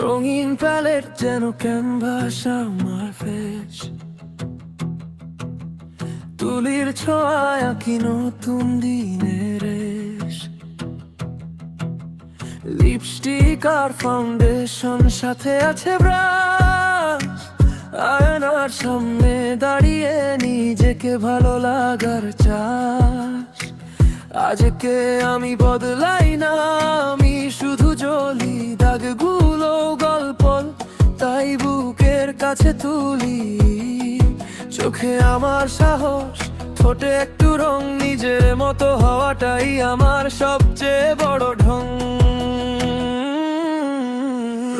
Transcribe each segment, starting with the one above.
রঙিন প্যালেট যেন ক্যানভাস আমার ফেস, তুলির ছোঁয়ায় আঁকি নতুন দিনের রেশ। লিপস্টিক আর ফাউন্ডেশন সাথে আছে ব্রাশ, আয়নার সামনে দাঁড়িয়ে নিজেকে ভালো লাগার চাস। আজকে আমি বদলাই না, আমি শুধু জ্বলি, দাগগুলো গল্প তাই বুকের কাছে তুলি। চোখে আমার সাহস, ঠোঁটে একটু রং, নিজের মতো হওয়াটাই আমার সবচেয়ে বড় ঢং।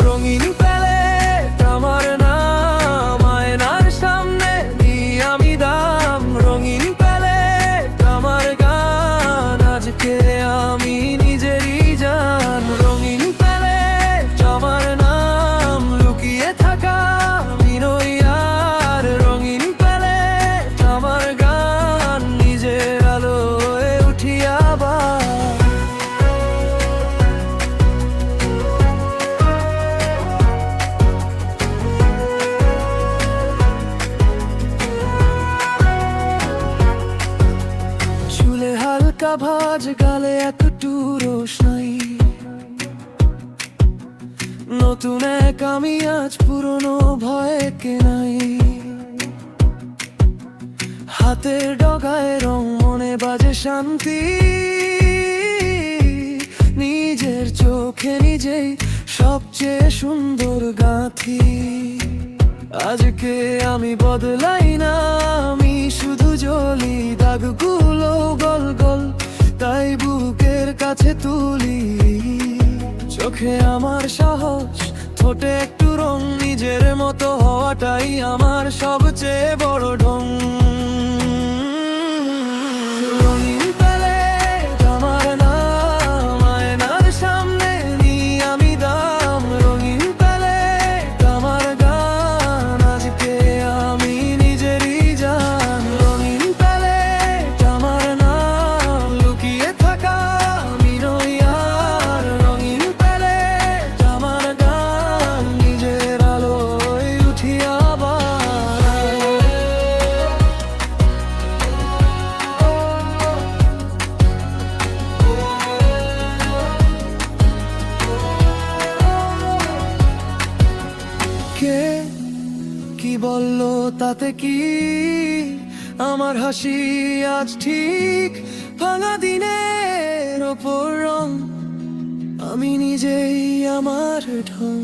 রঙিন প্যালেট আমার নাম, আয়নার সামনে দিই আমি দাম। রঙিন প্যালেট আমার গান, আজকে আমি নিজেরই জান। রঙিন প্যালেট আমার নাম, লুকিয়ে থাকা আমি নই আর। রঙিন প্যালেট আমার গান, নিজের আলোয় উঠি আবার। চুলে হালকা ভাঁজ, গালে একটু রোশনাই, নতুন এক আমি আজ, পুরনো ভয়ে কেনাই। হাতের ডগায় রং, মনে বাজে শান্তি, নিজের চোখে নিজেই সবচেয়ে সুন্দর গাঁথি। আজকে আমি বদলাই না, আমি শুধু জ্বলি, দাগগুলো গল গল তাই বুকের কাছে তুলি। চোখে আমার সাহস, ঠোঁটে একটু রং, নিজের মতো হওয়াটাই আমার সবচেয়ে বড় ঢং। রঙিন প্যালেট আমার নাম, আয়নার সামনে নিই আমি দাম। রঙিন প্যালেট আমার গান, আজকে আমি নিজেরই জান। রঙিন প্যালেট আমার নাম, লুকিয়ে থাকা আমি নই আর। রঙিন প্যালেট আমার গান, নিজের আলোয় উঠি আবার। কে কি বললো তাতে কি, আমার হাসি আজ ঠিক ভাঙা দিনের ওপর রং, আমি নিজেই আমার ঢং।